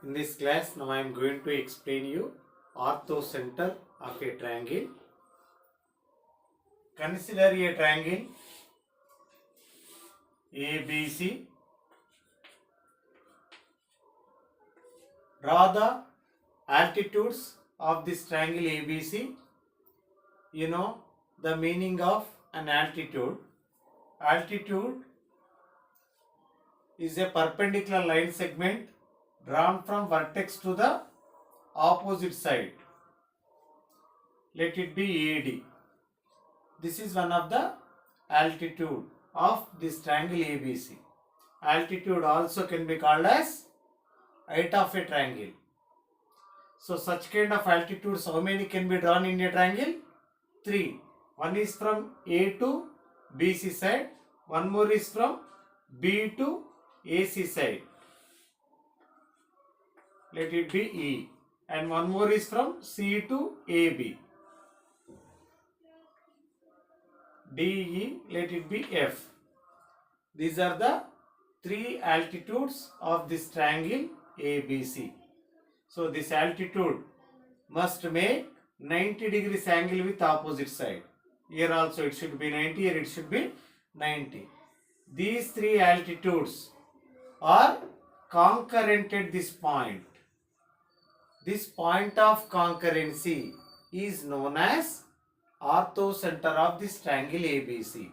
In this class, now I am going to explain you orthocenter of a triangle. Consider a triangle ABC. Draw the altitudes of this triangle ABC. You know the meaning of an altitude. Altitude is a perpendicular line segment drawn from vertex to the opposite side. Let it be AD. This is one of the altitude of this triangle ABC. Altitude also can be called as height of a triangle. So such kind of altitudes, how many can be drawn in a triangle? 3. One is from A to BC side. One more is from B to AC side. Let it be E. And one more is from C to AB. DE, let it be F. These are the 3 altitudes of this triangle ABC. So this altitude must make 90 degrees angle with opposite side. Here also it should be 90, here it should be 90. These 3 altitudes are concurrent at this point. This point of concurrency is known as orthocenter of this triangle ABC.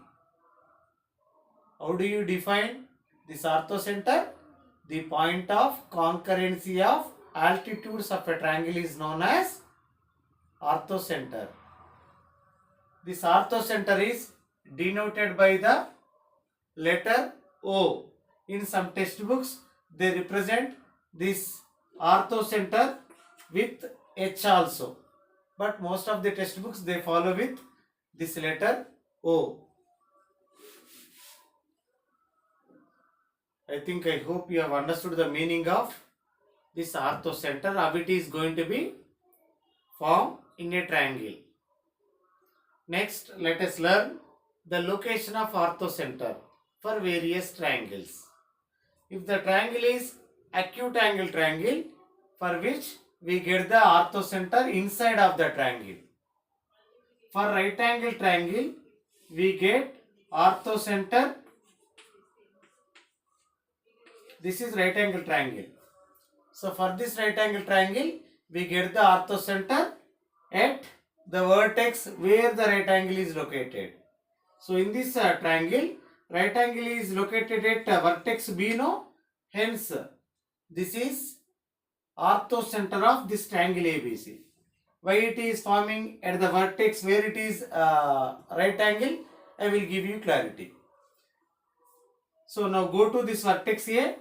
How do you define this orthocenter? The point of concurrency of altitudes of a triangle is known as orthocenter. This orthocenter is denoted by the letter O. In some textbooks, they represent this orthocenter with H also. But most of the textbooks, they follow with this letter O. I hope you have understood the meaning of this orthocenter, how it is going to be formed in a triangle. Next, let us learn the location of orthocenter for various triangles. If the triangle is acute angle triangle, for which we get the orthocenter inside of the triangle. For right angle triangle, we get orthocenter. This is right angle triangle. So for this right angle triangle, we get the orthocenter at the vertex where the right angle is located. So in this triangle, right angle is located at vertex B, no? Hence, this is orthocenter of this triangle ABC. Why it is forming at the vertex where it is right angle, I will give you clarity. So now go to this vertex A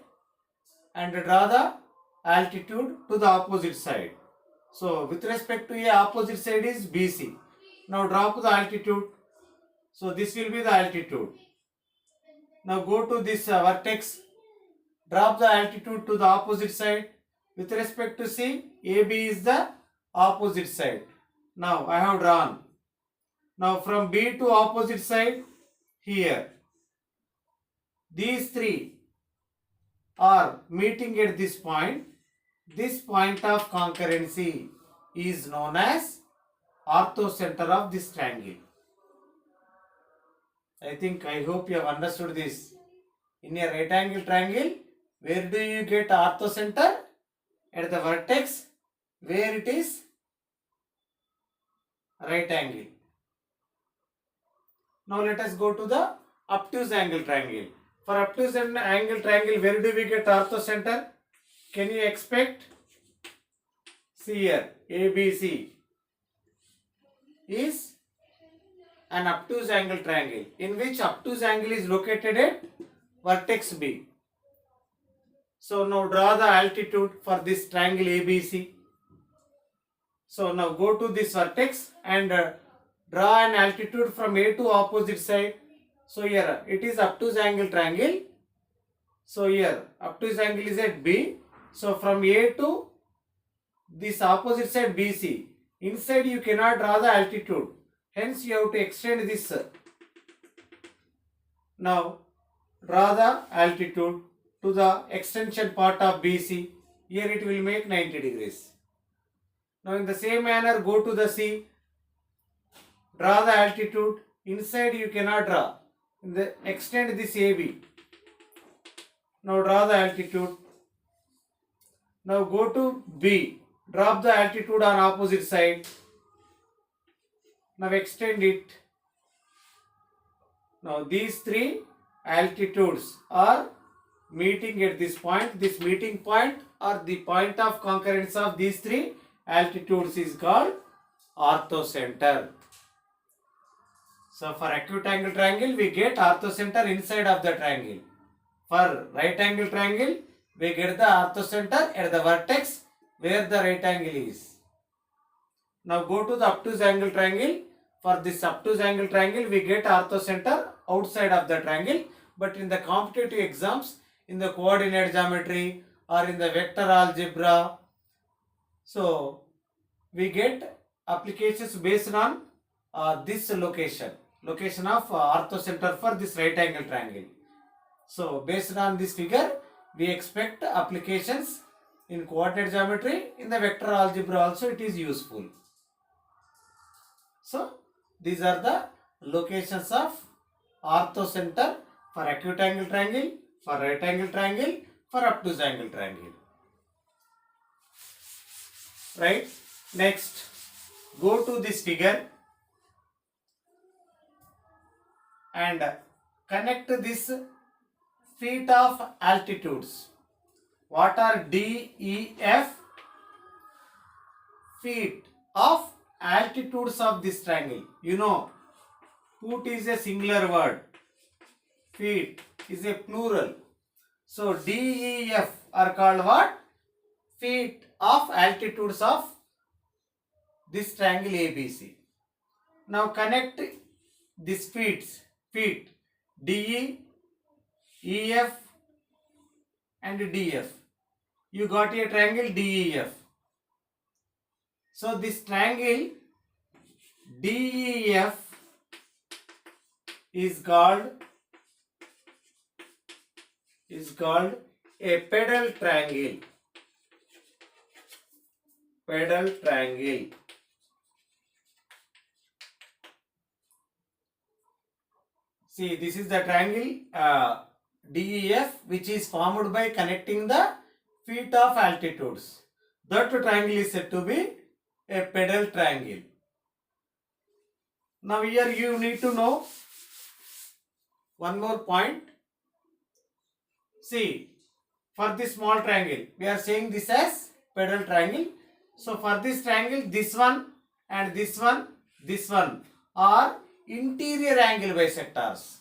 and draw the altitude to the opposite side. So with respect to A, opposite side is BC. Now drop the altitude. So this will be the altitude. Now go to this vertex, drop the altitude to the opposite side. With respect to C, AB is the opposite side. Now I have drawn. Now from B to opposite side, here. These 3 are meeting at this point. This point of concurrency is known as orthocenter of this triangle. I hope you have understood this. In a right angle triangle, where do you get orthocenter? At the vertex where it is right angle. Now let us go to the obtuse angle triangle. For obtuse angle triangle, where do we get orthocenter? Can you expect? See here, ABC is an obtuse angle triangle in which obtuse angle is located at vertex B. So now draw the altitude for this triangle ABC. So now go to this vertex and draw an altitude from A to opposite side. So here it is obtuse angle triangle. So here obtuse angle is at B. So from A to this opposite side BC, inside you cannot draw the altitude. Hence you have to extend this. Now draw the altitude to the extension part of BC. Here it will make 90 degrees. Now in the same manner, go to the sea. Draw the altitude. Inside you cannot draw. Extend this AB. Now draw the altitude. Now go to B. Drop the altitude on opposite side. Now extend it. Now these three altitudes are meeting at this point. This meeting point or the point of concurrence of these three altitudes is called orthocenter. So for acute angle triangle, we get orthocenter inside of the triangle. For right angle triangle, we get the orthocenter at the vertex where the right angle is. Now go to the obtuse angle triangle. For this obtuse angle triangle, we get orthocenter outside of the triangle. But in the competitive exams, in the coordinate geometry or in the vector algebra, so we get applications based on this location of orthocenter for this right angle triangle. So based on this figure, we expect applications in coordinate geometry. In the vector algebra also it is useful. So these are the locations of orthocenter for acute angle triangle, for right angle triangle, for obtuse angle triangle. Right? Next, go to this figure and connect this feet of altitudes. What are D, E, F? Feet of altitudes of this triangle. You know, foot is a singular word. Feet is a plural. So D, E, F are called what? Feet of altitudes of this triangle ABC. Now connect these feet DE, EF and DF. You got a triangle DEF. So this triangle DEF is called a pedal triangle. Pedal triangle. See, this is the triangle DEF, which is formed by connecting the feet of altitudes. That triangle is said to be a pedal triangle. Now here you need to know one more point. See, for this small triangle, we are saying this as pedal triangle. So for this triangle, this one and this one are interior angle bisectors.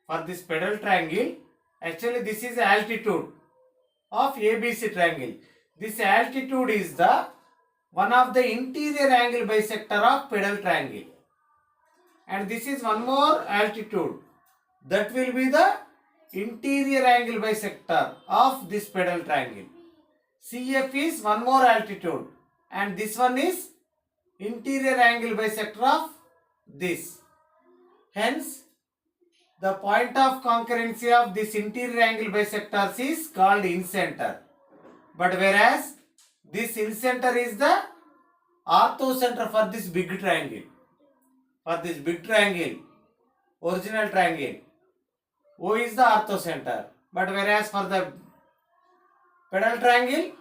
For this pedal triangle, actually this is altitude of ABC triangle. This altitude is the one of the interior angle bisector of pedal triangle. And this is one more altitude. That will be the interior angle bisector of this pedal triangle. CF is one more altitude. And this one is interior angle bisector of this. Hence, the point of concurrency of this interior angle bisectors is called incenter. But whereas this incenter is the orthocenter for this big triangle. For this big triangle, original triangle, O is the orthocenter. But whereas for the pedal triangle,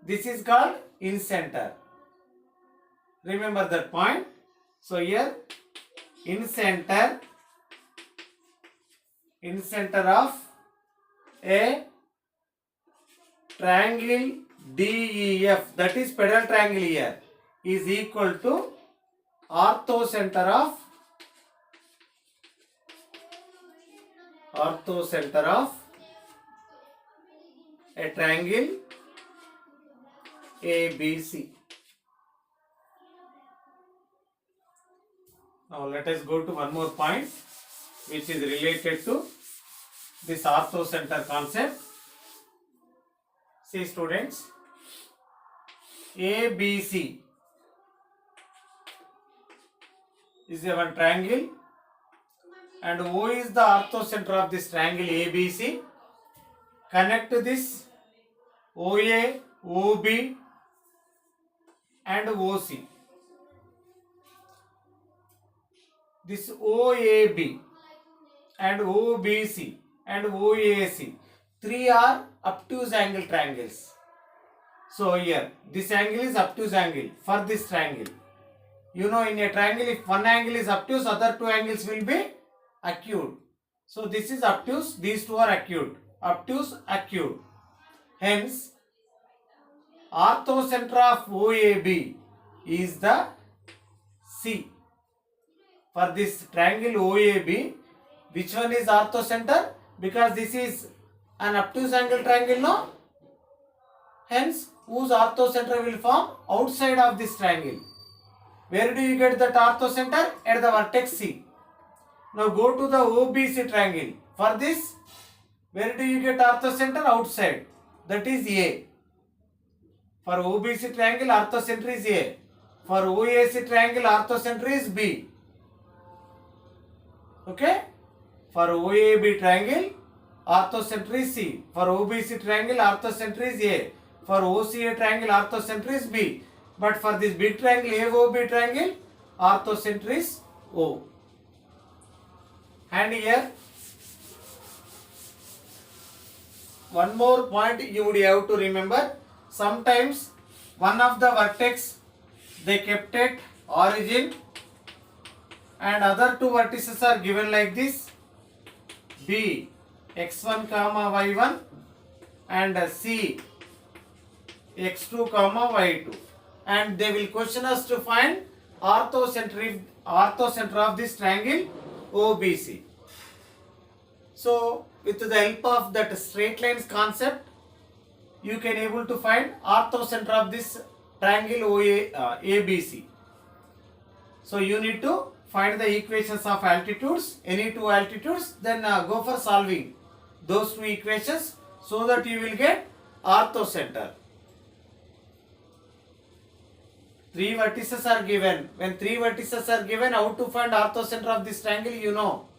this is called incenter. Remember that point. So here, incenter of a triangle DEF, that is pedal triangle here, is equal to orthocenter of a triangle ABC. Now let us go to one more point which is related to this orthocenter concept. See students, ABC is a one triangle and O is the orthocenter of this triangle ABC. Connect this OA, OB and OC. This OAB and OBC and OAC, three are obtuse angle triangles. So here this angle is obtuse angle for this triangle. You know, in a triangle, if one angle is obtuse, other two angles will be acute. So this is obtuse, these two are acute. Obtuse, acute. Hence, orthocenter of OAB is the C. For this triangle OAB, which one is orthocenter? Because this is an obtuse angle triangle, no? Hence, whose orthocenter will form outside of this triangle. Where do you get that orthocenter? At the vertex C. Now go to the OBC triangle. For this, where do you get orthocenter? Outside. That is A. For OBC triangle, orthocenter is A. For OAC triangle, orthocenter is B. Okay? For OAB triangle, orthocenter is C. For OBC triangle, orthocenter is A. For OCA triangle, orthocenter is B. But for this big triangle, AOB triangle, orthocenter is O. And here, one more point you would have to remember. Sometimes one of the vertex they kept at origin and other two vertices are given like this. B x1 comma y1 and C x2 comma y2. And they will question us to find orthocenter of this triangle OBC. So with the help of that straight lines concept, you can able to find orthocenter of this triangle ABC. So you need to find the equations of altitudes, any two altitudes, then go for solving those two equations so that you will get orthocenter. Three vertices are given. When three vertices are given, how to find orthocenter of this triangle, you know.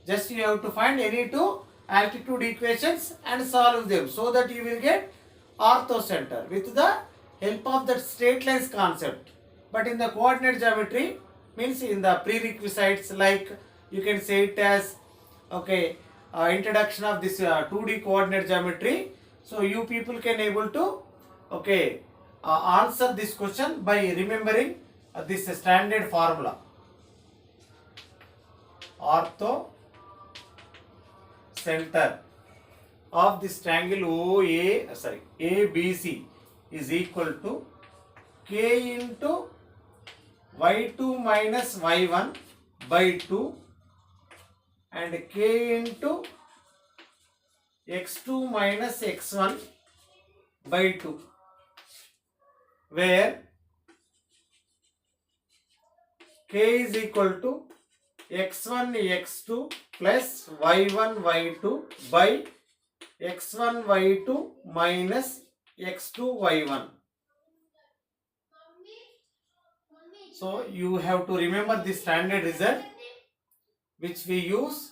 Just you have to find any two altitude equations and solve them so that you will get orthocenter with the help of that straight lines concept. But in the coordinate geometry, means in the prerequisites, like you can say it as introduction of this 2D coordinate geometry. So you people can able to answer this question by remembering this standard formula. Ortho center of this triangle ABC is equal to K into y2 minus y1 by 2 and K into x2 minus x1 by 2, where K is equal to x1 x2 plus y1 y2 by x1 y2 minus x2 y1. So you have to remember the standard result which we use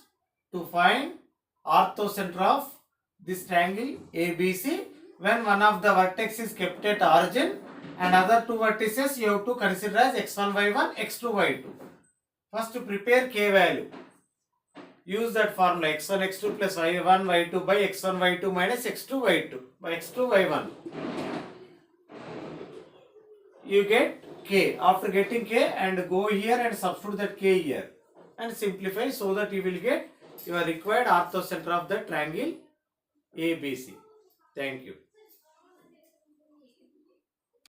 to find orthocenter of this triangle ABC when one of the vertex is kept at origin and other two vertices you have to consider as x1 y1, x2 y2. First to prepare K value. Use that formula x1 x2 plus y1 y2 by x1 y2 minus x2 y2 by x2 y1. You get K. After getting K, and go here and substitute that K here and simplify so that you will get your required orthocenter of the triangle ABC. Thank you.